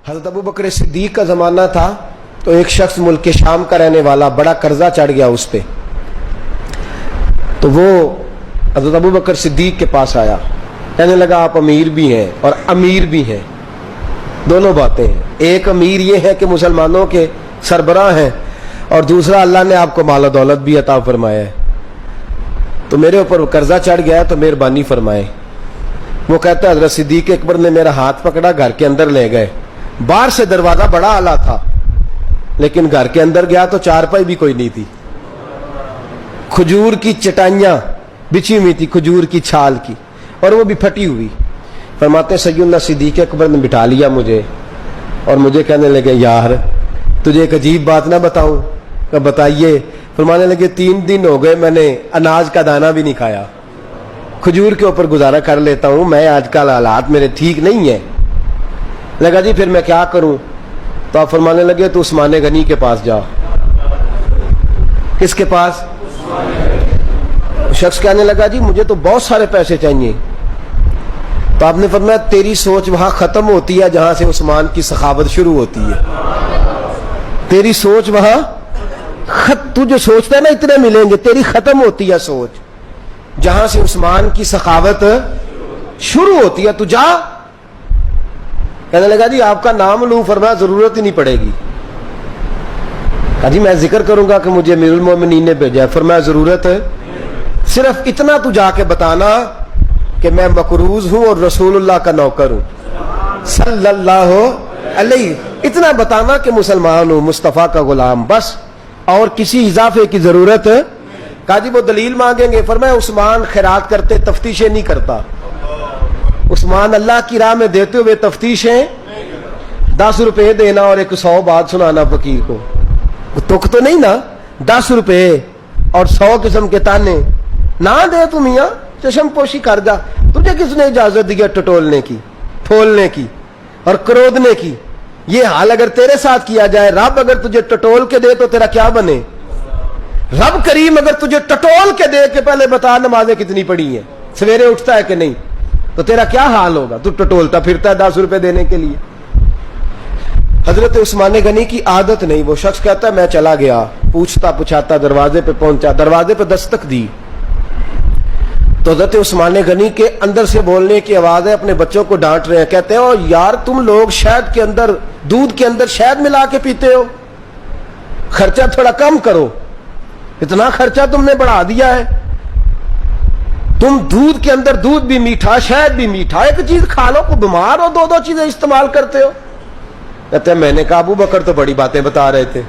حضرت ابو بکر صدیق کا زمانہ تھا تو ایک شخص ملک شام کا رہنے والا بڑا قرضہ چڑھ گیا اس پہ، تو وہ حضرت ابو بکر صدیق کے پاس آیا، کہنے لگا آپ امیر بھی ہیں اور امیر بھی ہیں، دونوں باتیں ہیں۔ ایک امیر یہ ہے کہ مسلمانوں کے سربراہ ہیں، اور دوسرا اللہ نے آپ کو مال و دولت بھی عطا فرمایا ہے، تو میرے اوپر قرضہ چڑھ گیا ہے تو مہربانی فرمائے۔ وہ کہتا ہے حضرت صدیق اکبر نے میرا ہاتھ پکڑا، گھر کے اندر لے گئے، باہر سے دروازہ بڑا اعلیٰ تھا لیکن گھر کے اندر گیا تو چارپائی بھی کوئی نہیں تھی، کھجور کی چٹائیاں بچھی ہوئی تھی، کھجور کی چھال کی، اور وہ بھی پھٹی ہوئی۔ فرماتے سیدنا صدیق اکبر نے بٹھا لیا مجھے اور مجھے کہنے لگے یار تجھے ایک عجیب بات نہ بتاؤں؟ کہ بتائیے۔ فرمانے لگے 3 دن ہو گئے میں نے اناج کا دانہ بھی نہیں کھایا، کھجور کے اوپر گزارا کر لیتا ہوں میں، آج کل حالات میرے ٹھیک نہیں ہیں۔ لگا جی پھر میں کیا کروں؟ تو آپ فرمانے لگے تو عثمان غنی کے پاس جا۔ کس کے پاس؟ شخص کہنے لگا جی مجھے تو بہت سارے پیسے چاہیے۔ تو آپ نے فرمایا تیری سوچ وہاں ختم ہوتی ہے جہاں سے عثمان کی سخاوت شروع ہوتی ہے، تیری سوچ وہاں تو جو سوچتا ہے نا اتنے ملیں گے، تیری ختم ہوتی ہے سوچ جہاں سے عثمان کی سخاوت شروع ہوتی ہے، تو جا۔ کہنے لگا جی آپ کا نام لوں؟ فرمایا ضرورت ہی نہیں پڑے گی۔ کہا جی میں ذکر کروں گا کہ مجھے امیر المومنین نے بھیجا ہے۔ فرمایا ضرورت ہے، صرف اتنا تو جا کے بتانا کہ میں مقروض ہوں اور رسول اللہ کا نوکر ہوں صلی اللہ علیہ، اتنا بتانا کہ مسلمان ہوں، مصطفیٰ کا غلام، بس، اور کسی اضافے کی ضرورت۔ کہا جی وہ دلیل مانگیں گے؟ فرمایا عثمان خیرات کرتے تفتیشیں نہیں کرتا، عثمان اللہ کی راہ میں دیتے ہوئے تفتیشیں 10 روپے دینا اور 100 بات سنانا فقیر کو، تک تو نہیں نا، 10 روپے اور 100 قسم کے تانے نہ دے تو میاں چشم پوشی کر جا۔ تجھے کس نے اجازت دی ہے ٹٹولنے کی، پھولنے کی اور کرودنے کی؟ یہ حال اگر تیرے ساتھ کیا جائے، رب اگر تجھے ٹٹول کے دے تو تیرا کیا بنے؟ رب کریم اگر تجھے ٹٹول کے دے کہ پہلے بتا نمازیں کتنی پڑھی ہیں، سویرے اٹھتا ہے کہ نہیں، تو تیرا کیا حال ہوگا؟ تو ٹٹولتا پھرتا ہے 10 روپے دینے کے لیے۔ حضرت عثمان غنی کی عادت نہیں، وہ شخص کہتا ہے میں چلا گیا، پوچھتا پچھاتا دروازے پہ پہنچا، دروازے پہ دستک دی تو حضرت عثمان غنی کے اندر سے بولنے کی آواز ہے، اپنے بچوں کو ڈانٹ رہے ہیں، کہتے ہیں او یار تم لوگ شہد کے اندر، دودھ کے اندر شہد ملا کے پیتے ہو، خرچہ تھوڑا کم کرو، اتنا خرچہ تم نے بڑھا دیا ہے، تم دودھ کے اندر دودھ بھی میٹھا شہد بھی میٹھا، ایک چیز کھا لو، کو بیمار ہو، 2 چیزیں استعمال کرتے ہو۔ کہتے ہیں میں نے کہا ابو بکر تو بڑی باتیں بتا رہے تھے،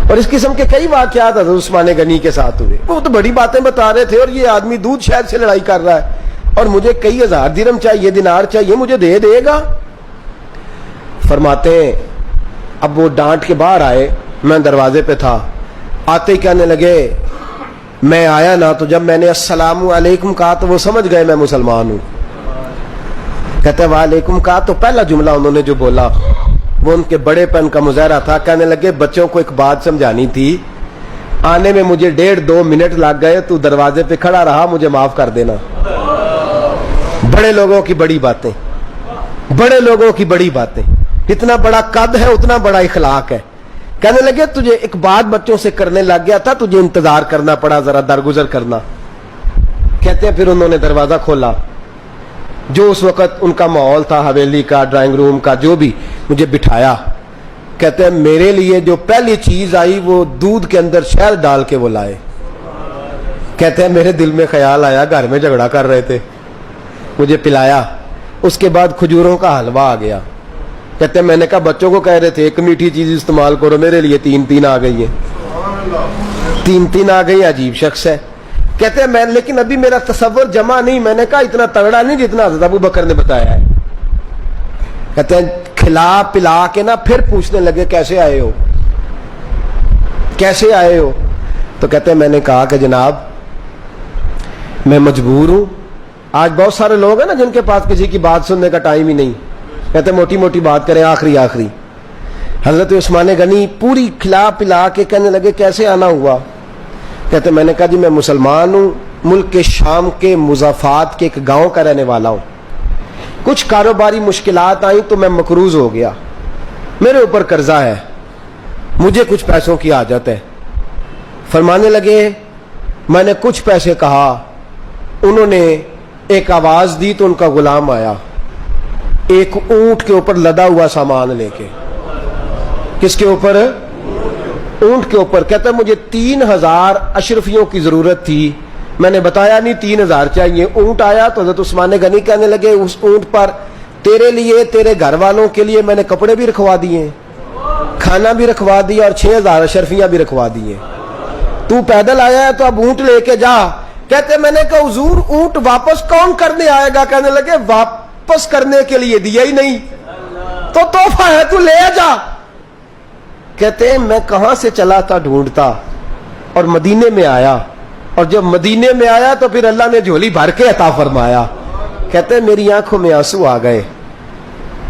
اور اس قسم کے کئی واقعات حضرت عثمان غنی کے ساتھ ہوئے، وہ تو بڑی باتیں بتا رہے تھے، اور یہ آدمی دودھ شہد سے لڑائی کر رہا ہے اور مجھے کئی ہزار درہم چاہیے، دینار چاہیے، مجھے دے گا؟ فرماتے ہیں اب وہ ڈانٹ کے باہر آئے، میں دروازے پہ تھا، آتے ہی کہنے لگے میں آیا نا تو جب میں نے السلام علیکم کہا تو وہ سمجھ گئے میں مسلمان ہوں۔ کہتے ہیں وعلیکم کہا تو پہلا جملہ انہوں نے جو بولا وہ ان کے بڑے پن کا مظاہرہ تھا۔ کہنے لگے بچوں کو ایک بات سمجھانی تھی، آنے میں مجھے 1.5-2 منٹ لگ گئے، تو دروازے پہ کھڑا رہا، مجھے معاف کر دینا۔ بڑے لوگوں کی بڑی باتیں، بڑے لوگوں کی بڑی باتیں، اتنا بڑا قد ہے اتنا بڑا اخلاق ہے۔ کہنے لگے تجھے ایک بات بچوں سے کرنے لگ گیا تھا، تجھے انتظار کرنا پڑا، ذرا درگزر کرنا۔ کہتے ہیں پھر انہوں نے دروازہ کھولا، جو اس وقت ان کا ماحول تھا حویلی کا، ڈرائنگ روم کا، جو بھی، مجھے بٹھایا۔ کہتے ہیں میرے لیے جو پہلی چیز آئی وہ دودھ کے اندر شہد ڈال کے وہ لائے۔ کہتے ہیں میرے دل میں خیال آیا گھر میں جھگڑا کر رہے تھے، مجھے پلایا، اس کے بعد کھجوروں کا حلوہ آ گیا۔ کہتے ہیں میں نے کہا بچوں کو کہہ رہے تھے ایک میٹھی چیز استعمال کرو، میرے لیے 3 آ گئی ہیں، 3 آ گئی، عجیب شخص ہے۔ کہتے ہیں میں لیکن ابھی میرا تصور جمع نہیں، میں نے کہا اتنا تگڑا نہیں جتنا حضرت ابو بکر نے بتایا ہے۔ کہتے ہیں کھلا پلا کے نا پھر پوچھنے لگے کیسے آئے ہو، کیسے آئے ہو؟ تو کہتے ہیں میں نے کہا کہ جناب میں مجبور ہوں، آج بہت سارے لوگ ہیں نا جن کے پاس کسی کی بات سننے کا ٹائم ہی نہیں، کہتے موٹی موٹی بات کریں آخری۔ حضرت عثمان غنی پوری کھلا پلا کے کہنے لگے کیسے آنا ہوا؟ کہتے میں نے کہا جی میں مسلمان ہوں، ملک کے شام کے مضافات کے ایک گاؤں کا رہنے والا ہوں، کچھ کاروباری مشکلات آئیں تو میں مقروض ہو گیا, میرے اوپر قرضہ ہے, مجھے کچھ پیسوں کی حاجت ہے. فرمانے لگے میں نے کچھ پیسے کہا, انہوں نے ایک آواز دی تو ان کا غلام آیا ایک اونٹ کے اوپر لدا ہوا سامان لے کے. کس کے اوپر؟ اونٹ کے اوپر. کہتا ہے مجھے 3000 اشرفیوں کی ضرورت تھی, میں نے بتایا نہیں 3000 چاہیے. اونٹ آیا تو حضرت عثمان غنی کہنے لگے اس اونٹ پر تیرے لیے تیرے گھر والوں کے لیے میں نے کپڑے بھی رکھوا دیے, کھانا بھی رکھوا دیا اور 6000 اشرفیاں بھی رکھوا دیے. تو پیدل آیا ہے تو اب اونٹ لے کے جا. کہتے میں نے کہا حضور اونٹ واپس کون کرنے آئے گا؟ کہنے لگے واپس کرنے کے لیے دیا ہی نہیں تو تحفہ ہے, تو لے جا. کہتے ہیں میں کہاں سے چلا تھا ڈھونڈتا اور مدینے میں آیا, اور جب مدینے میں آیا تو پھر اللہ نے جھولی بھر کے عطا فرمایا. کہتے ہیں میری آنکھوں میں آنسو آ گئے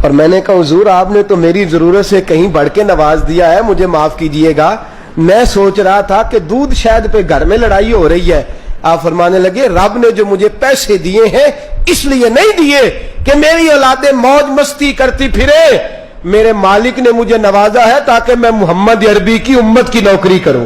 اور میں نے کہا حضور آپ نے تو میری ضرورت سے کہیں بڑھ کے نواز دیا ہے, مجھے معاف کیجئے گا, میں سوچ رہا تھا کہ دودھ شاید پہ گھر میں لڑائی ہو رہی ہے. آپ فرمانے لگے رب نے جو مجھے پیسے دیے ہیں اس لیے نہیں دیے کہ میری اولادیں موج مستی کرتی پھرے, میرے مالک نے مجھے نوازا ہے تاکہ میں محمد عربی کی امت کی نوکری کروں.